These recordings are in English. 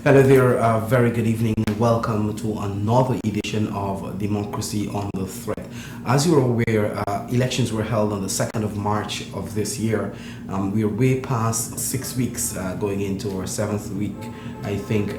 Hello there, very good evening. Welcome to another edition of Democracy on the Thread. As you're aware, elections were held on the 2nd of March of this year. We are way past 6 weeks going into our 7th week, I think,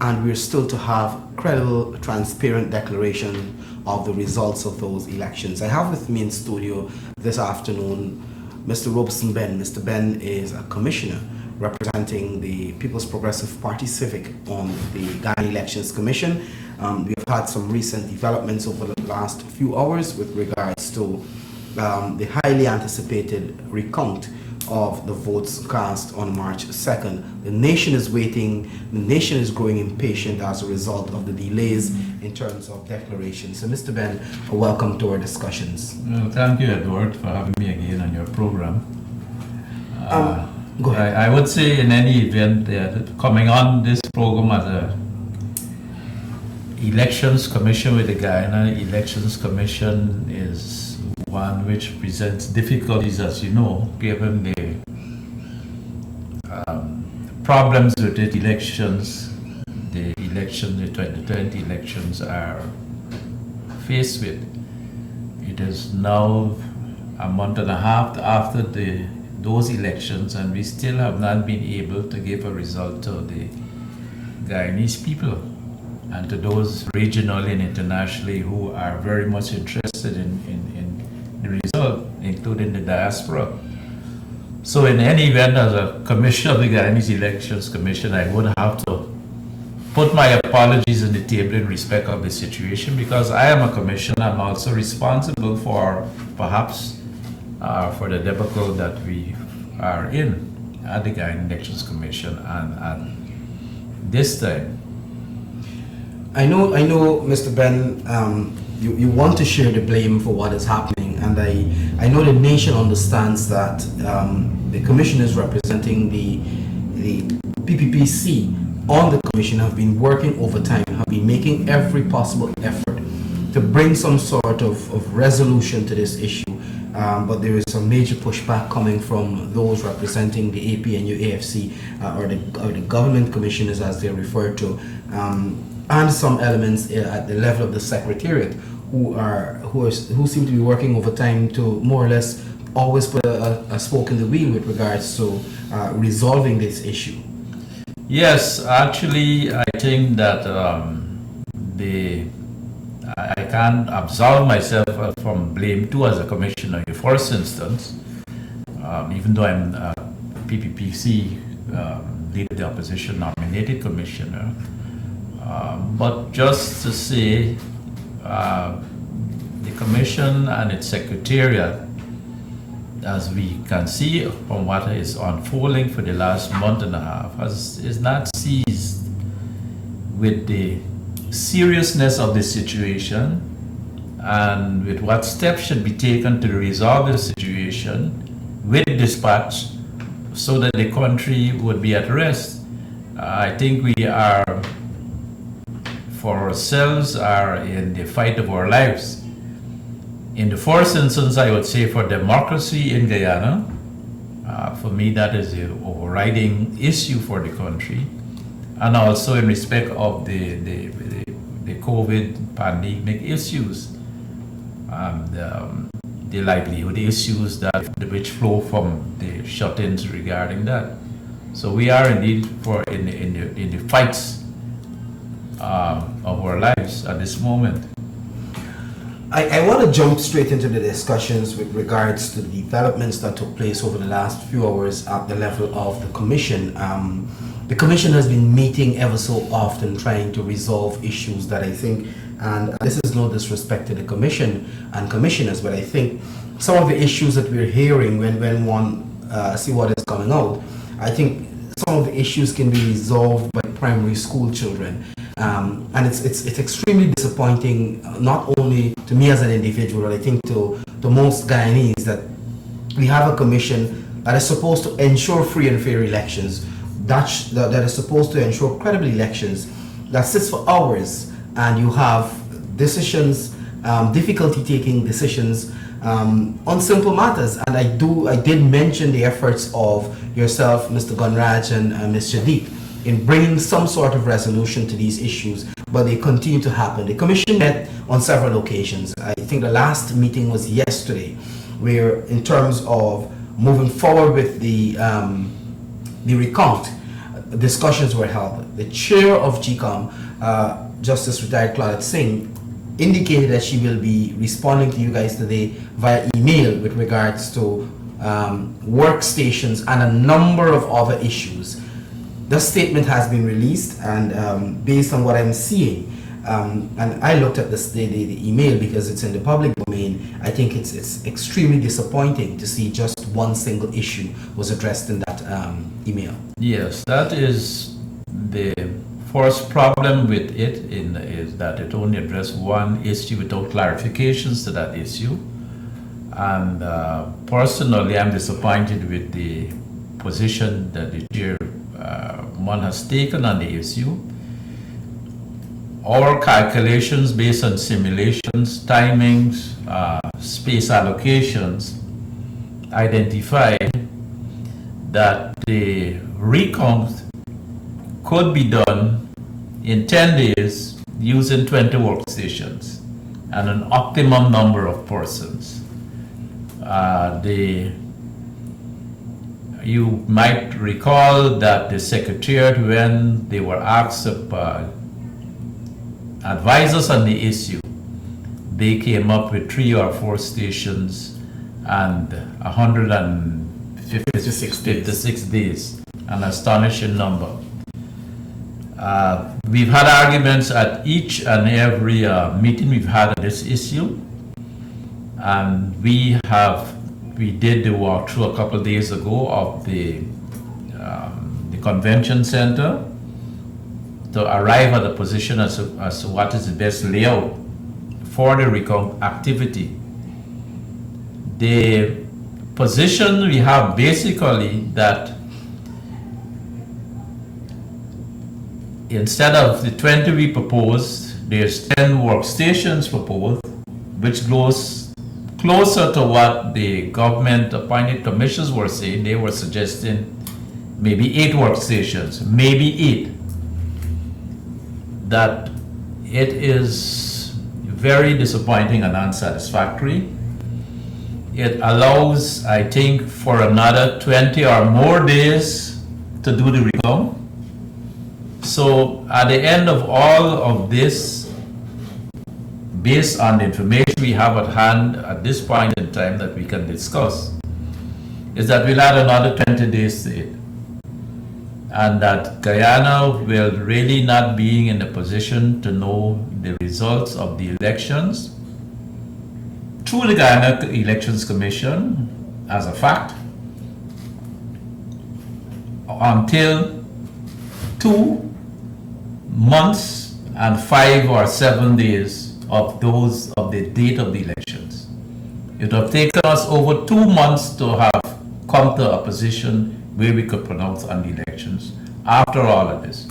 and we're still to have credible, transparent declaration of the results of those elections. I have with me in studio this afternoon Mr. Robeson Benn. Mr. Benn is a commissioner representing the People's Progressive Party Civic on the Ghana Elections Commission. We have had some recent developments over the last few hours with regards to the highly anticipated recount of the votes cast on March 2nd. The nation is waiting, the nation is growing impatient as a result of the delays in terms of declaration. So Mr. Benn, welcome to our discussions. Well, thank you, Edward, for having me again on your program. Go ahead. I would say in any event, coming on this program as a Elections Commission with the Guyana Elections Commission is one which presents difficulties, as you know, given the problems with the elections, the 2020 elections are faced with. It is now a month and a half after those elections, and we still have not been able to give a result to the Guyanese people and to those regionally and internationally who are very much interested in the result, including the diaspora. So in any event, as a commissioner of the Guyanese Elections Commission, I would have to put my apologies on the table in respect of the situation, because I am a commissioner. I'm also responsible for perhaps for the debacle that we are in at the Guyana Elections Commission, and this time. I know, Mr. Benn, you want to share the blame for what is happening, and I know the nation understands that the commissioners representing the PPPC on the commission have been working overtime, have been making every possible effort to bring some sort of resolution to this issue. But there is some major pushback coming from those representing the APNU AFC or the government commissioners, as they're referred to, and some elements at the level of the Secretariat who seem to be working overtime to more or less always put a spoke in the wheel with regards to resolving this issue. Yes, actually, I think that I can't absolve myself from blame too as a commissioner in the first instance, even though I'm a PPPC leader of the opposition nominated commissioner. But just to say, the commission and its secretariat, as we can see from what is unfolding for the last month and a half, is not seized with the seriousness of the situation and with what steps should be taken to resolve the situation with dispatch so that the country would be at rest. I think we are, for ourselves, are in the fight of our lives. In the first instance, I would say for democracy in Guyana, for me that is the overriding issue for the country, and also in respect of the COVID pandemic issues, the livelihood issues which flow from the shut-ins regarding that. So we are indeed in the fights of our lives at this moment. I want to jump straight into the discussions with regards to the developments that took place over the last few hours at the level of the Commission. The Commission has been meeting ever so often trying to resolve issues that I think, and this is no disrespect to the Commission and Commissioners, but I think some of the issues that we're hearing when one see what is coming out, I think some of the issues can be resolved by primary school children. And it's extremely disappointing, not only to me as an individual, but I think to most Guyanese, that we have a commission that is supposed to ensure free and fair elections, that is supposed to ensure credible elections, that sits for hours, and you have decisions, difficulty taking decisions on simple matters. And I did mention the efforts of yourself, Mr. Gunraj, and Ms. Shadeep, in bringing some sort of resolution to these issues, but they continue to happen. The commission met on several occasions. I think the last meeting was yesterday, where in terms of moving forward with the recount, discussions were held. The chair of GECOM, Justice Retired Claudette Singh, indicated that she will be responding to you guys today via email with regards to workstations and a number of other issues. The statement has been released, and based on what I'm seeing, and I looked at the email because it's in the public domain, I think it's extremely disappointing to see just one single issue was addressed in that email. Yes, that is the first problem with it, is that it only addressed one issue without clarifications to that issue. And personally, I'm disappointed with the position that the chairman has taken on the issue. Our calculations based on simulations, timings, space allocations identified that the recount could be done in 10 days using 20 workstations and an optimum number of persons. You might recall that the Secretariat, when they were asked to advise us on the issue, they came up with 3 or 4 stations and 156 days, an astonishing number. We've had arguments at each and every meeting we've had on this issue, and we did the walkthrough a couple of days ago of the convention center to arrive at a position as to what is the best layout for the recount activity. The position we have basically that instead of the 20 we proposed, there's 10 workstations proposed, which goes closer to what the government appointed commissions were saying. They were suggesting maybe 8 workstations, maybe 8. That it is very disappointing and unsatisfactory. It allows, I think, for another 20 or more days to do the recount. So at the end of all of this, based on the information we have at hand at this point in time that we can discuss, is that we'll add another 20 days to it. And that Guyana will really not be in a position to know the results of the elections through the Guyana Elections Commission as a fact until 2 months and 5 or 7 days of the date of the elections. It would have taken us over 2 months to have come to a position where we could pronounce on the elections after all of this.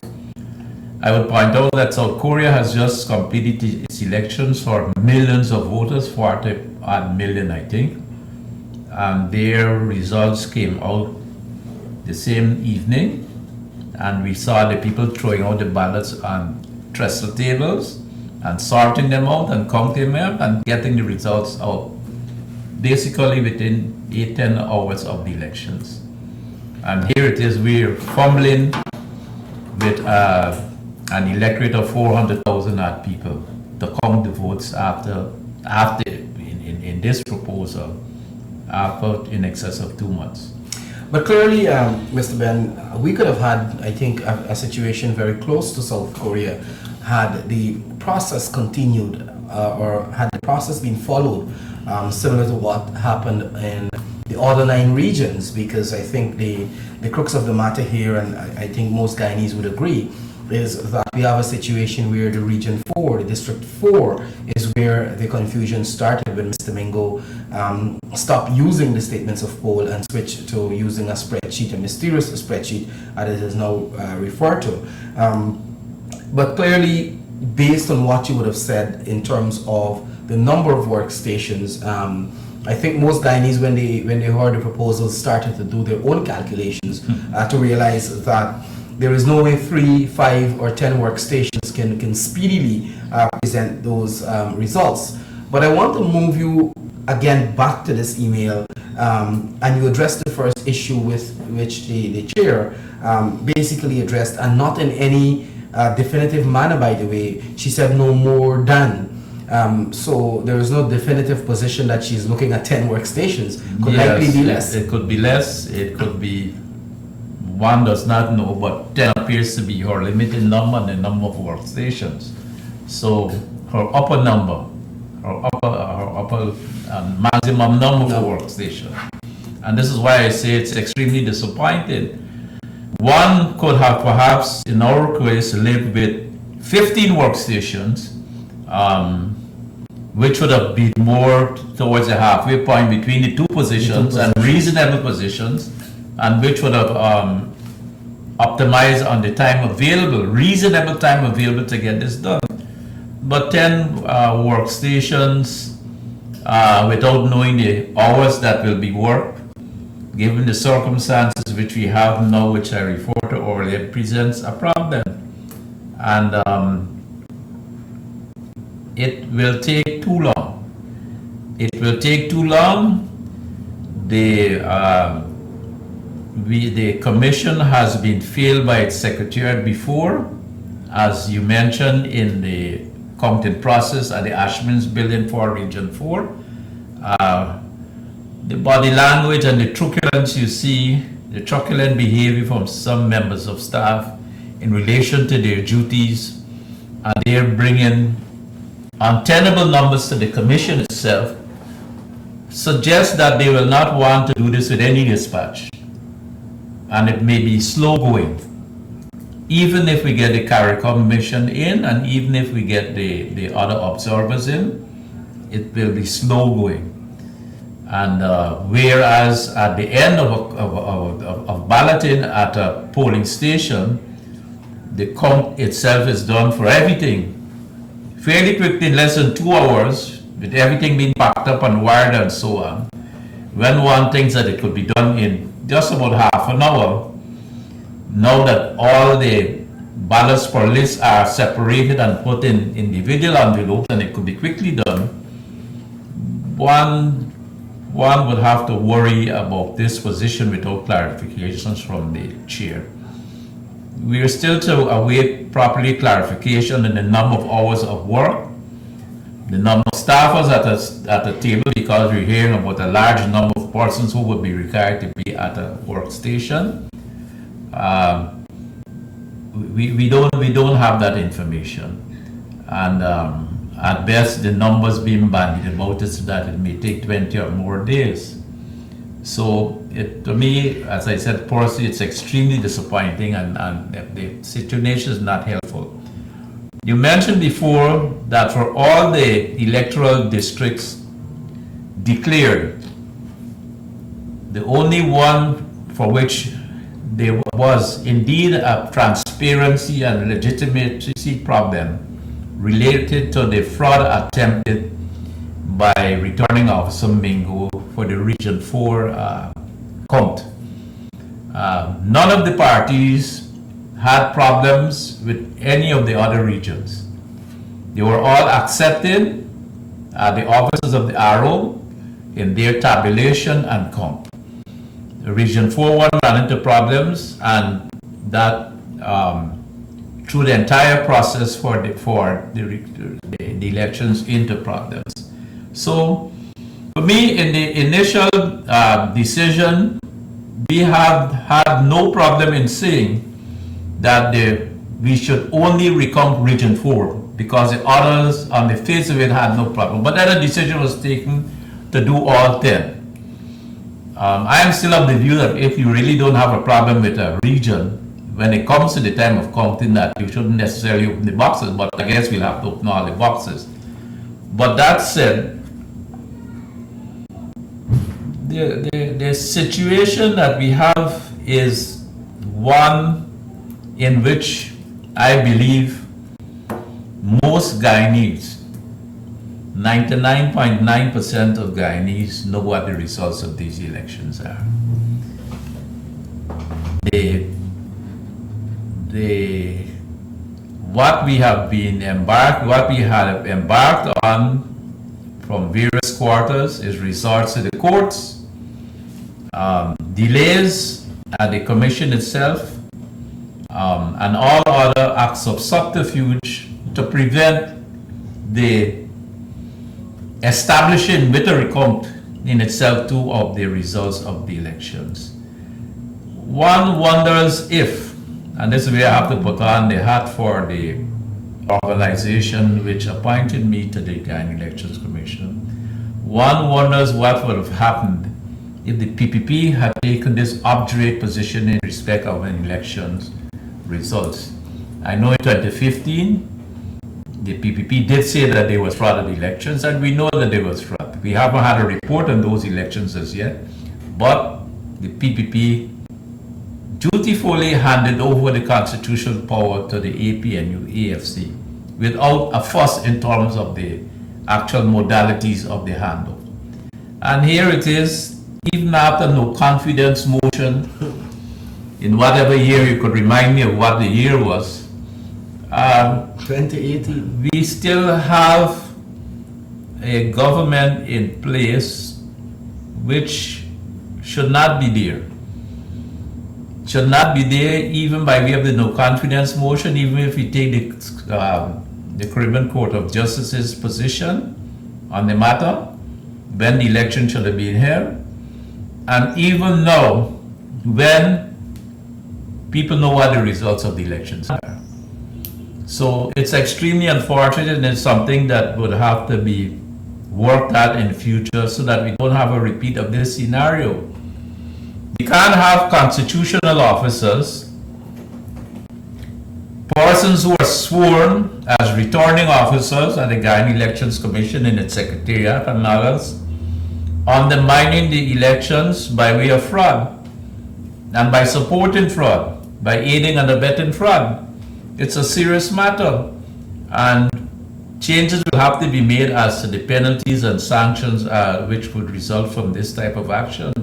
I would point out that South Korea has just completed its elections for millions of voters, 40 odd million I think, and their results came out the same evening, and we saw the people throwing out the ballots on trestle tables and sorting them out and counting them and getting the results out basically within 8-10 hours of the elections. And here it is, we're fumbling with an electorate of 400,000 odd people to count the votes after in this proposal after in excess of 2 months. But clearly, Mr. Benn, we could have had, I think, a situation very close to South Korea had the process continued or had the process been followed similar to what happened in the other 9 regions, because I think the crux of the matter here, and I think most Guyanese would agree, is that we have a situation where the region 4, the district 4, is where the confusion started when Mr. Mingo stopped using the statements of poll and switched to using a spreadsheet, a mysterious spreadsheet as it is now referred to. But clearly, based on what you would have said in terms of the number of workstations, I think most Guyanese, when they heard the proposal, started to do their own calculations to realize that there is no way 3, 5, or 10 workstations can speedily present those results. But I want to move you again back to this email, and you addressed the first issue with which the chair basically addressed, and not in any definitive manner, by the way. She said no more than. So there is no definitive position that she's looking at 10 workstations. Could likely be less. It could be less. It could be, one does not know, but 10 appears to be her limited number and the number of workstations. So her upper number, her upper maximum number of workstations. And this is why I say it's extremely disappointing. One could have perhaps, in our case, lived with 15 workstations, which would have been more towards the halfway point between the two positions and reasonable positions, and which would have optimized on the time available, reasonable time available to get this done. But 10 workstations without knowing the hours that will be worked, given the circumstances which we have now, which I referred to earlier, presents a problem. And it will take too long. It will take too long. The commission has been failed by its secretariat before, as you mentioned in the counting process at the Ashman's building for Region 4. The body language and the truculence you see, the truculent behavior from some members of staff in relation to their duties, and they're bringing untenable numbers to the commission itself, suggests that they will not want to do this with any dispatch. And it may be slow going. Even if we get the CARICOM mission in, and even if we get the other observers in, it will be slow going. And whereas at the end of balloting at a polling station, the count itself is done for everything fairly quickly, in less than 2 hours, with everything being packed up and wired and so on. When one thinks that it could be done in just about half an hour, now that all the ballots per list are separated and put in individual envelopes and it could be quickly done, one would have to worry about this position without clarifications from the chair. We are still to await properly clarification in the number of hours of work, the number of staffers at the table, because we're hearing about a large number of persons who would be required to be at a workstation. We don't have that information, and at best the numbers being bandied about is that it may take 20 or more days. So to me, as I said, personally, it's extremely disappointing, and the situation is not helpful. You mentioned before that for all the electoral districts declared, the only one for which there was indeed a transparency and legitimacy problem related to the fraud attempted by returning officer Mingo for the Region 4 count. None of the parties had problems with any of the other regions. They were all accepted the officers of the RO in their tabulation and count. The Region 4 one ran into problems, and that through the entire process for the elections into problems. So for me, in the initial decision, we have had no problem in saying that we should only recount Region 4, because the others on the face of it had no problem. But then a decision was taken to do all 10. I am still of the view that if you really don't have a problem with a region, when it comes to the time of counting, that you shouldn't necessarily open the boxes, but I guess we'll have to open all the boxes. But that said, the situation that we have is one in which I believe most Guyanese, 99.9% of Guyanese, know what the results of these elections are. what we have embarked on from various quarters is resorts to the courts, delays at the commission itself, and all other acts of subterfuge to prevent the establishing with a recount in itself too of the results of the elections. One wonders if, and this is where I have to put on the hat for the organization which appointed me to the Guyana Elections Commission, one wonders what would have happened if the PPP had taken this obdurate position in respect of an election's results. I know in 2015, the PPP did say that there was fraud at the elections, and we know that there was fraud. We haven't had a report on those elections as yet, but the PPP dutifully handed over the constitutional power to the APNU AFC without a fuss in terms of the actual modalities of the handover. And here it is, even after no confidence motion, in whatever year, you could remind me of what the year was, 2018. we still have a government in place which should not be there. Should not be there even by way of the no confidence motion, even if we take the Caribbean Court of Justice's position on the matter, when the election should have been held. And even now, when people know what the results of the elections are. So it's extremely unfortunate, and it's something that would have to be worked at in the future so that we don't have a repeat of this scenario. We can't have constitutional officers, persons who are sworn as returning officers at the Guyana Elections Commission in its Secretariat and others, undermining the elections by way of fraud and by supporting fraud, by aiding and abetting fraud. It's a serious matter, and changes will have to be made as to the penalties and sanctions which would result from this type of action.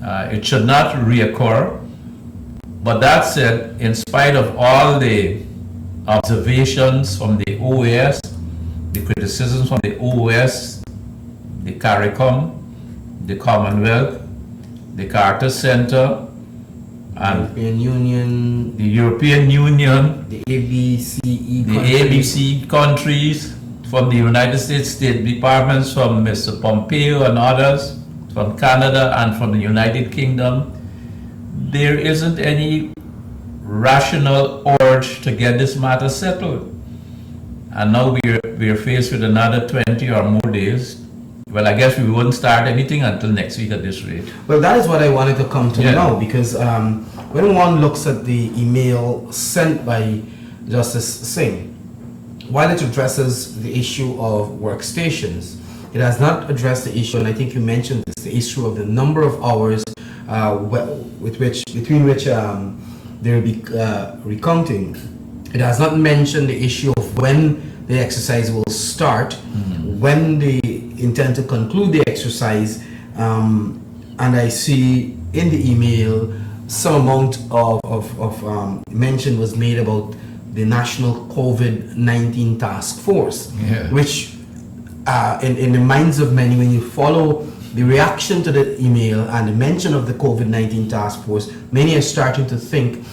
It should not reoccur. But that said, in spite of all the observations from the OAS, the criticisms from the OAS, the CARICOM, the Commonwealth, the Carter Center, and the European Union, the ABC countries, from the United States State Departments, from Mr. Pompeo and others, from Canada and from the United Kingdom, there isn't any rational urge to get this matter settled. And now we're faced with another 20 or more days. Well, I guess we won't start anything until next week at this rate. Well, that is what I wanted to come to now, because when one looks at the email sent by Justice Singh, while it addresses the issue of workstations, it has not addressed the issue, and I think you mentioned this, the issue of the number of hours between which there will be recounting. It has not mentioned the issue of when the exercise will start, when they intend to conclude the exercise, and I see in the email some amount of mention was made about the National COVID-19 Task Force, which in the minds of many, when you follow the reaction to the email and the mention of the COVID-19 Task Force, many are starting to think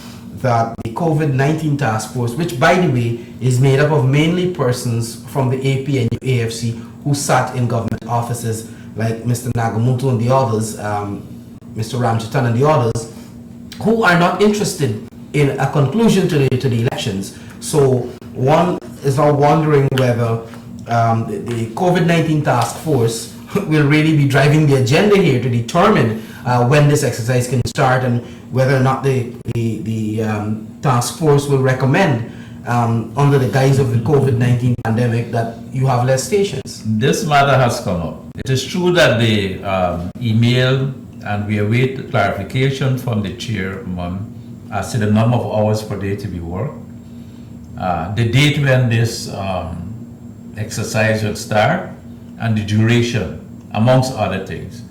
that the COVID-19 Task Force, which by the way is made up of mainly persons from the AP and AFC who sat in government offices like Mr. Nagamuto and the others, Mr. Ramchitan and the others, who are not interested in a conclusion to the elections. So one is now wondering whether the COVID-19 Task Force will really be driving the agenda here to determine when this exercise can start, and whether or not the task force will recommend under the guise of the COVID-19 pandemic that you have less stations. This matter has come up. It is true that the email, and we await clarification from the chairman as to the number of hours per day to be worked, the date when this exercise will start, and the duration, amongst other things.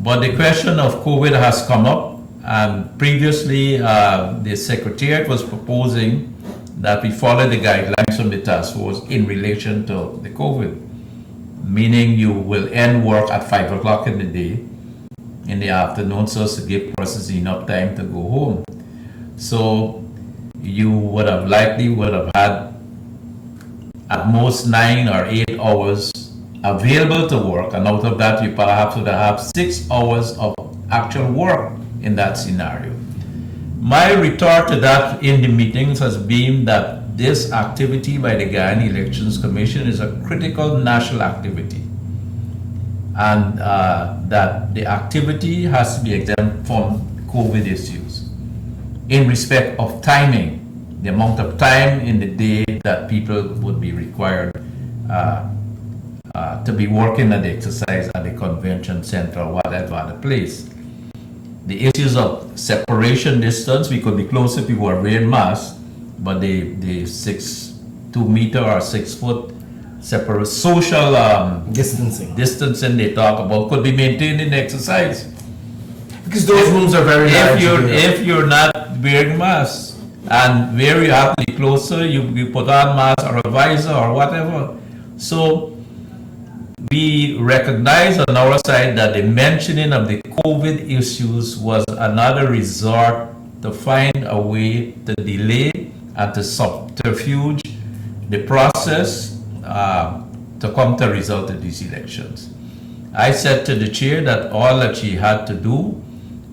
But the question of COVID has come up, And previously, the Secretariat was proposing that we follow the guidelines from the task force in relation to the COVID, meaning you will end work at 5 o'clock in the day, in the afternoon, so as to give persons enough time to go home. So you would have had at most 9 or 8 hours available to work, and out of that you perhaps would have 6 hours of actual work in that scenario. My retort to that in the meetings has been that this activity by the Guyana Elections Commission is a critical national activity, and that the activity has to be exempt from COVID issues in respect of timing, the amount of time in the day that people would be required to be working at the exercise at the convention center or whatever other place. The issues of separation distance, we could be closer, people are wearing masks, but the 2 meter or 6 foot separate social distancing they talk about could be maintained in exercise. Because those rooms are very large. If you're not wearing masks, and where you have to be closer, you put on mask or a visor or whatever. So we recognize on our side that the mentioning of the COVID issues was another resort to find a way to delay and to subterfuge the process to come to a result of these elections. I said to the chair that all that she had to do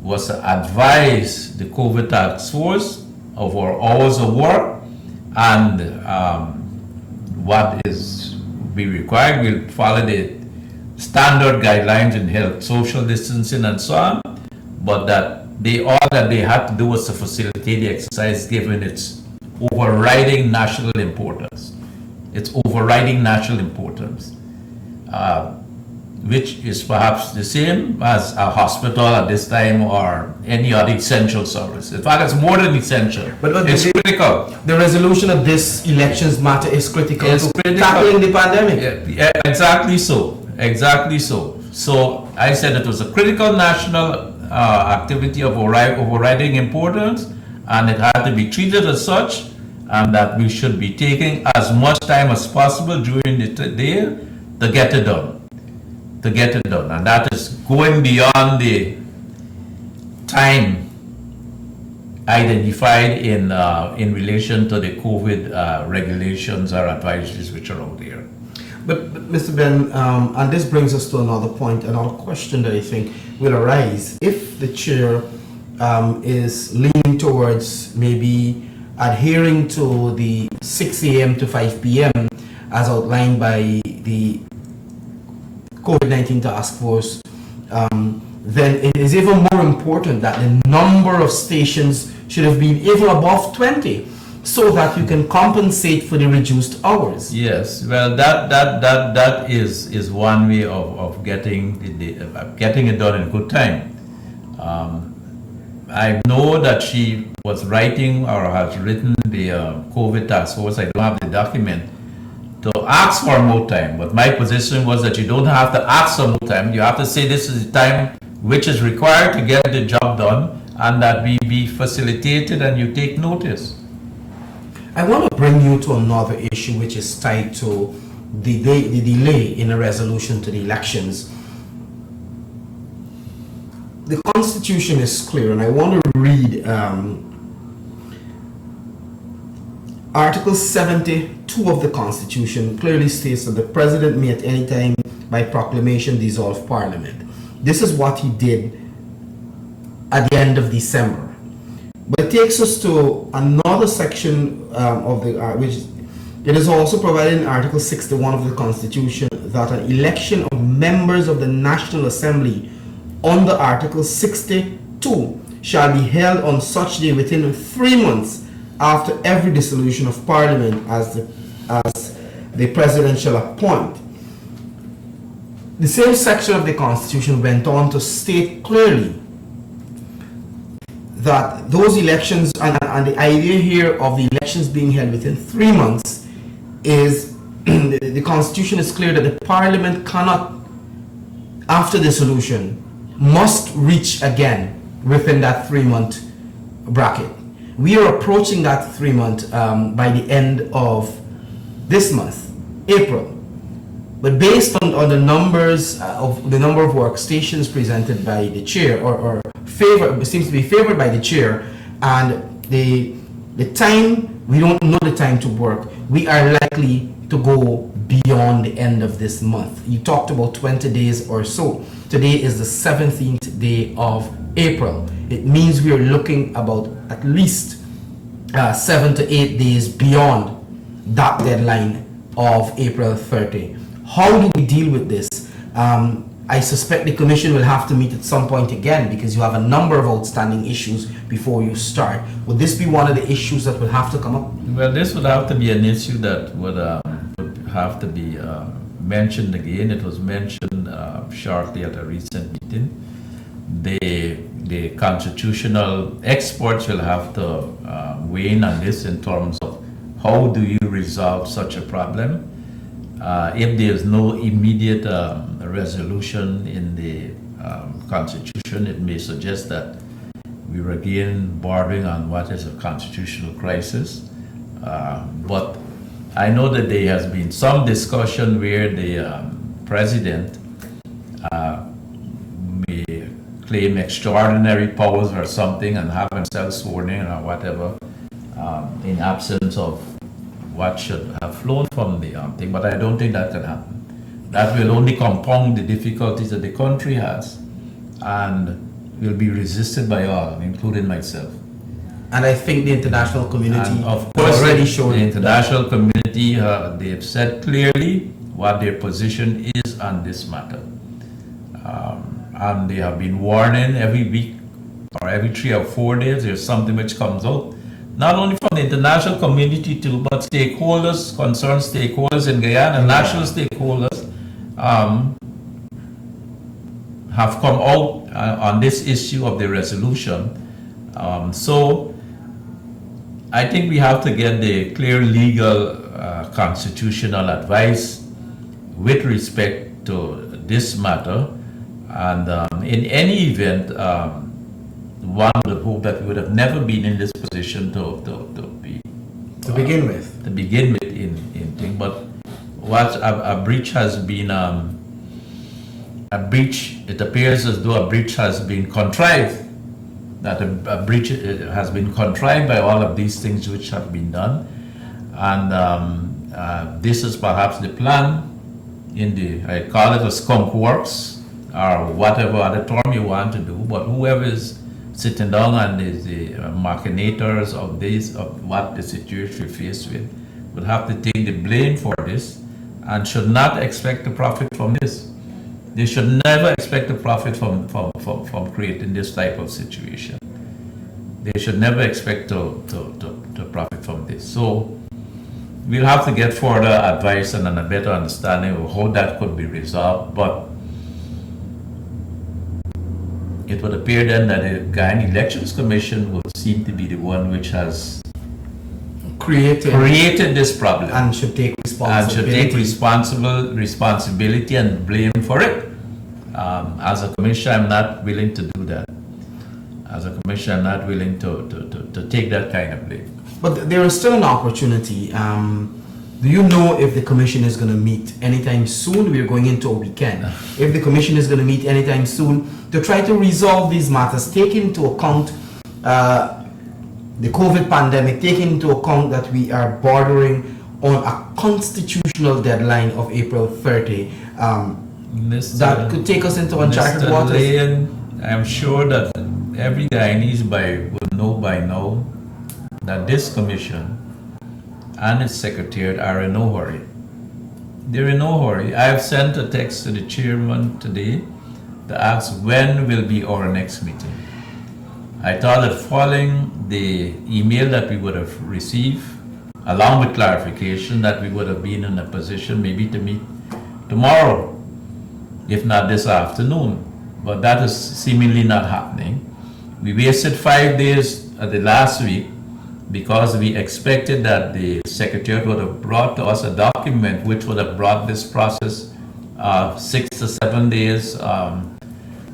was to advise the COVID task force of our hours of work and what is be required. We'll follow the standard guidelines in health, social distancing and so on, but that all that they had to do was to facilitate the exercise given its overriding national importance. Its overriding national importance, which is perhaps the same as a hospital at this time or any other essential service. In fact, it's more than essential. But it's critical. The resolution of this elections matter is critical to tackling the pandemic. Yeah, exactly so. Exactly so. So I said it was a critical national activity of overriding importance, and it had to be treated as such, and that we should be taking as much time as possible during the day to get it done. And that is going beyond the time identified in relation to the COVID regulations or advisories which are out there. But Mr. Benn, and this brings us to another point, another question that I think will arise. If the chair is leaning towards maybe adhering to the 6 a.m. to 5 p.m. as outlined by the COVID-19 task force, then it is even more important that the number of stations should have been even above 20, so that you can compensate for the reduced hours. Yes, well, that is one way of getting it done in good time. I know that she was writing or has written the COVID task force. I don't have the document to ask for more time, but my position was that you don't have to ask for more time. You have to say this is the time which is required to get the job done, and that we be facilitated and you take notice. I want to bring you to another issue which is tied to the delay in a resolution to the elections. The Constitution is clear, and I want to read Article 72 of the Constitution clearly states that the President may at any time by proclamation dissolve Parliament. This is what he did at the end of December. But it takes us to another section of the which it is also provided in Article 61 of the Constitution that an election of members of the National Assembly under Article 62 shall be held on such day within 3 months after every dissolution of Parliament as the President shall appoint. The same section of the Constitution went on to state clearly that those elections, and the idea here of the elections being held within 3 months is, the Constitution is clear that the Parliament cannot, after dissolution, must reach again within that 3-month bracket. We are approaching that 3-month by the end of this month, April. But based on the numbers of the number of workstations presented by the chair, or seems to be favored by the chair, and the time, we don't know the time to work, we are likely to go beyond the end of this month. You talked about 20 days or so. Today is the 17th day of April. It means we are looking about at least 7 to 8 days beyond that deadline of April 30. How do we deal with this? I suspect the commission will have to meet at some point again, because you have a number of outstanding issues before you start. Would this be one of the issues that will have to come up? Well, this would have to be an issue that would have to be mentioned again. It was mentioned shortly at a recent meeting. The constitutional experts will have to weigh in on this in terms of how do you resolve such a problem. If there is no immediate resolution in the Constitution, it may suggest that we are again bordering on what is a constitutional crisis. But I know that there has been some discussion where the President may claim extraordinary powers or something and have himself sworn in or whatever, in absence of what should have flown from the thing, but I don't think that can happen. That will only compound the difficulties that the country has and will be resisted by all, including myself. And I think the international community and of course already showed the international community, they have said clearly what their position is on this matter. And they have been warning every week or every 3 or 4 days there's something which comes out, not only from the international community too, but stakeholders, concerned stakeholders in Guyana, national stakeholders, have come out on this issue of the resolution. So I think we have to get the clear legal constitutional advice with respect to this matter. And in any event, one would hope that we would have never been in this position to begin with in thing. But what a breach has been it appears as though a breach has been contrived. That a breach has been contrived by all of these things which have been done, and this is perhaps the plan in the, I call it a skunk works or whatever other term you want to do, but whoever is sitting down and is the machinators of this, of what the situation we're faced with, will have to take the blame for this and should not expect to profit from this. They should never expect to profit from creating this type of situation. They should never expect to profit from this. So we'll have to get further advice and a better understanding of how that could be resolved. But it would appear then that the Guyana Elections Commission would seem to be the one which has created this problem and should take responsibility and blame for it. As a commissioner, I'm not willing to do that. As a commissioner, I'm not willing to take that kind of blame. But there is still an opportunity. Do you know if the commission is going to meet anytime soon? We're going into a weekend. If the commission is going to meet anytime soon to try to resolve these matters, take into account the COVID pandemic, take into account that we are bordering on a constitutional deadline of April 30. That could take us into uncharted waters. Layne, I'm sure that every Guyanese would know by now that this commission and its secretariat are in no hurry. They're in no hurry. I have sent a text to the chairman today to ask when will be our next meeting. I thought that following the email that we would have received, along with clarification, that we would have been in a position maybe to meet tomorrow, if not this afternoon. But that is seemingly not happening. We wasted 5 days at the last week because we expected that the Secretariat would have brought to us a document which would have brought this process 6 to 7 days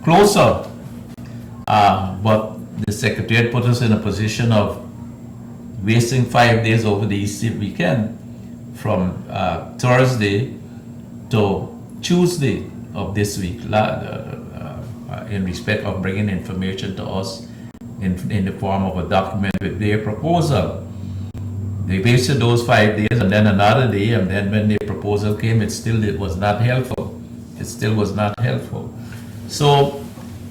closer. But the Secretariat put us in a position of wasting 5 days over the Easter weekend from Thursday to Tuesday of this week in respect of bringing information to us in the form of a document with their proposal. They wasted those 5 days and then another day, and then when the proposal came, it was not helpful. It still was not helpful. So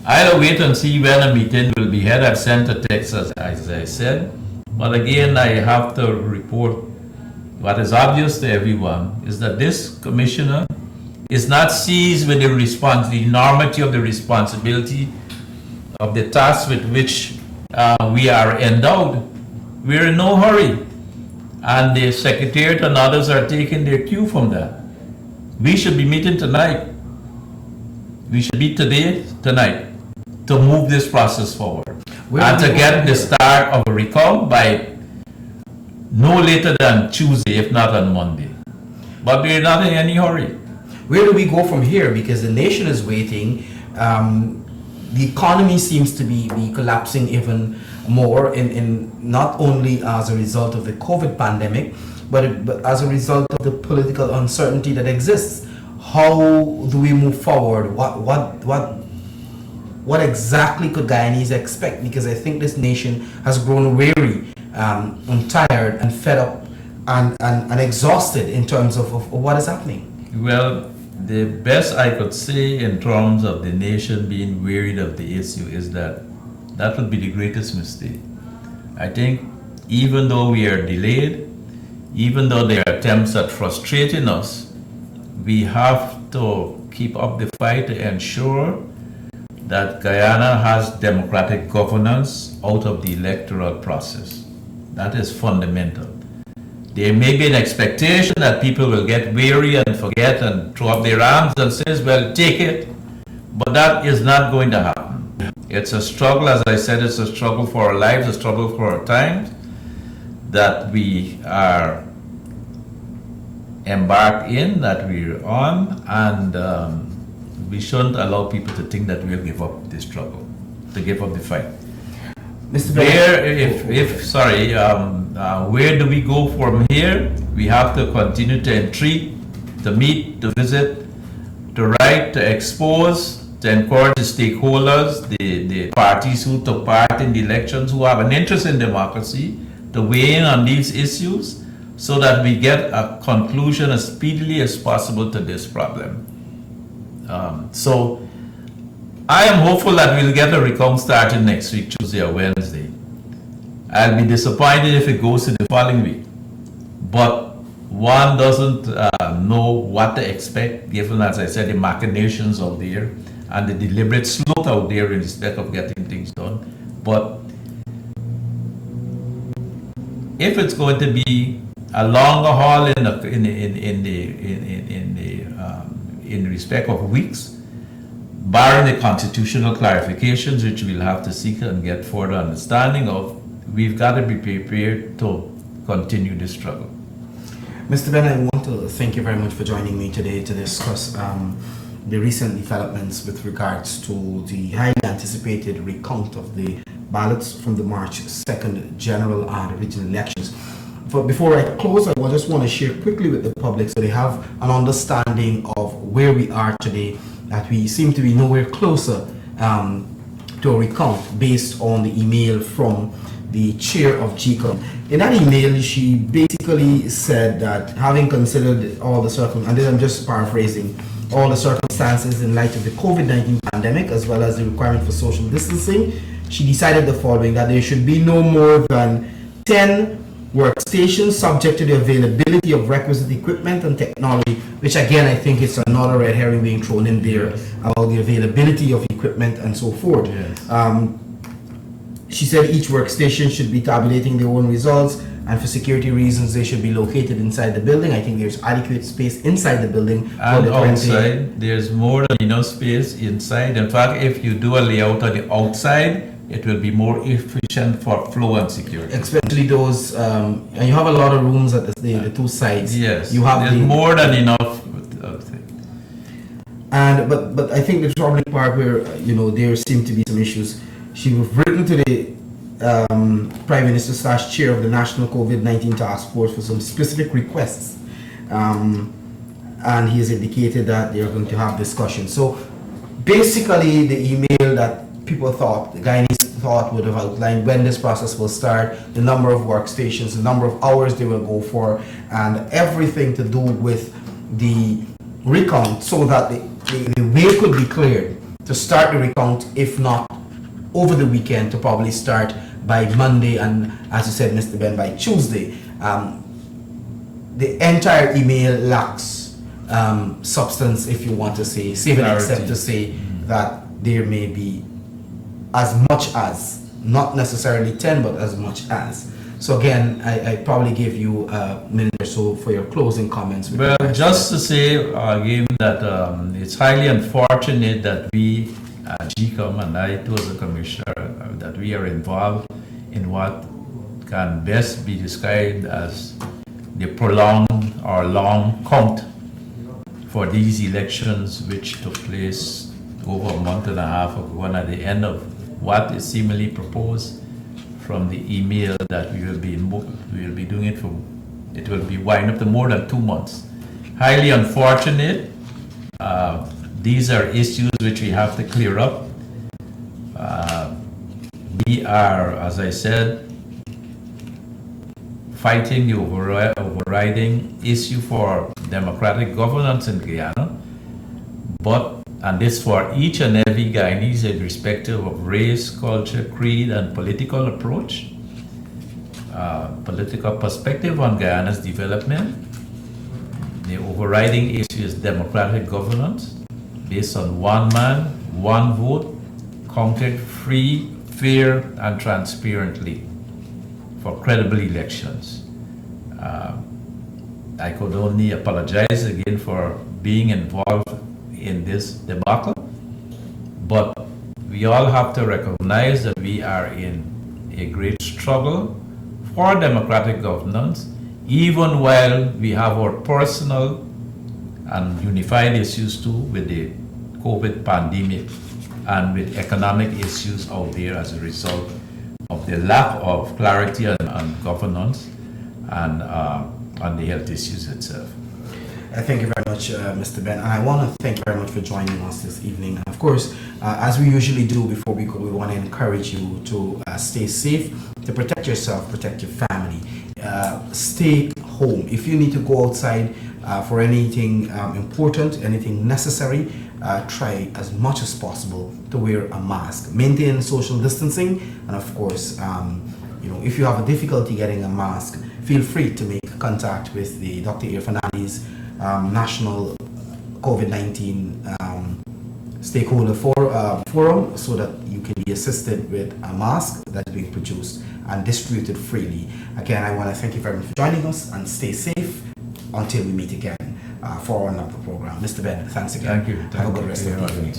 I'll wait and see when a meeting will be held. I've sent a text, as I said. But again, I have to report what is obvious to everyone is that this commissioner is not seized with the enormity of the responsibility of the task with which we are endowed. We're in no hurry. And the Secretariat and others are taking their cue from that. We should be meeting tonight. We should meet tonight, to move this process forward. And to get the start of a recount by no later than Tuesday, if not on Monday. But we're not in any hurry. Where do we go from here? Because the nation is waiting. The economy seems to be collapsing even more, in not only as a result of the COVID pandemic, but as a result of the political uncertainty that exists. How do we move forward? What exactly could Guyanese expect? Because I think this nation has grown weary, and tired, and fed up, and exhausted in terms of what is happening. Well, the best I could say in terms of the nation being wearied of the issue is that would be the greatest mistake. I think even though we are delayed, even though there are attempts at frustrating us, we have to keep up the fight to ensure that Guyana has democratic governance out of the electoral process. That is fundamental. There may be an expectation that people will get weary and forget and throw up their arms and says, well, take it. But that is not going to happen. It's a struggle, as I said, it's a struggle for our lives, a struggle for our times that we are embarked in, that we're on, and we shouldn't allow people to think that we'll give up the struggle, to give up the fight. Mr. Benn, where do we go from here? We have to continue to entreat, to meet, to visit, to write, to expose, to encourage the stakeholders, the parties who took part in the elections, who have an interest in democracy, to weigh in on these issues so that we get a conclusion as speedily as possible to this problem. So I am hopeful that we'll get a recount starting next week, Tuesday or Wednesday. I'll be disappointed if it goes to the following week. But one doesn't know what to expect, given, as I said, the machinations out there and the deliberate sleuth out there in respect of getting things done. But if it's going to be a longer haul in respect of weeks, barring the constitutional clarifications, which we'll have to seek and get further understanding of, we've got to be prepared to continue this struggle. Mr. Benn, I want to thank you very much for joining me today to discuss the recent developments with regards to the highly anticipated recount of the ballots from the March 2nd general and regional elections. But before I close, I just want to share quickly with the public so they have an understanding of where we are today, that we seem to be nowhere closer to a recount based on the email from the chair of GECOM. In that email, she basically said that having considered all the and then I'm just paraphrasing, all the circumstances in light of the COVID-19 pandemic, as well as the requirement for social distancing, she decided the following: that there should be no more than 10 workstations subject to the availability of requisite equipment and technology, which again, I think it's another red herring being thrown in there. Yes. About the availability of equipment and so forth. Yes. She said each workstation should be tabulating their own results, and for security reasons, they should be located inside the building. I think there's adequate space inside the building. And outside, there's more than enough space inside. In fact, if you do a layout on the outside, it will be more efficient for flow and security. Especially those, and you have a lot of rooms at the two sides. Yes, you have there's more than enough. And but I think the troubling part where there seem to be some issues She was written to the Prime Minister / Chair of the National COVID-19 Task Force for some specific requests. And he has indicated that they're going to have discussions. So basically the email that people thought, the Guyanese thought would have outlined when this process will start, the number of workstations, the number of hours they will go for, and everything to do with the recount, so that the way could be cleared to start the recount, if not over the weekend, to probably start by Monday, and as you said, Mr. Benn, by Tuesday. The entire email lacks substance, if you want to say, save and except to say that there may be as much as, not necessarily 10, but as much as. So again, I probably give you a minute or so for your closing comments. Well, just to say again that it's highly unfortunate that we, GECOM and I too as a commissioner, that we are involved in what can best be described as the prolonged or long count for these elections, which took place over a month and a half ago, and at the end of what is seemingly proposed from the email that we will be doing it for, it will be wind up to more than 2 months. Highly unfortunate. These are issues which we have to clear up. We are, as I said, fighting the overriding issue for democratic governance in Guyana, and this for each and every Guyanese, irrespective of race, culture, creed, and political approach, political perspective on Guyana's development. The overriding issue is democratic governance based on one man, one vote, counted free, fair, and transparently for credible elections. I could only apologize again for being involved in this debacle, but we all have to recognize that we are in a great struggle for democratic governance, even while we have our personal and unified issues too with the COVID pandemic and with economic issues out there as a result of the lack of clarity on governance and on the health issues itself. Thank you very much, Mr. Benn. And I want to thank you very much for joining us this evening. And of course, as we usually do before we go, we want to encourage you to stay safe, to protect yourself, protect your family. Stay home. If you need to go outside for anything important, anything necessary, try as much as possible to wear a mask. Maintain social distancing, and of course, if you have a difficulty getting a mask, feel free to make contact with the Dr. Irfanali's National COVID-19 Stakeholder Forum, so that you can be assisted with a mask that is being produced and distributed freely. Again, I want to thank you very much for joining us, and stay safe until we meet again for another program. Mr. Benn, thanks again. Thank you. Have a good rest of the evening.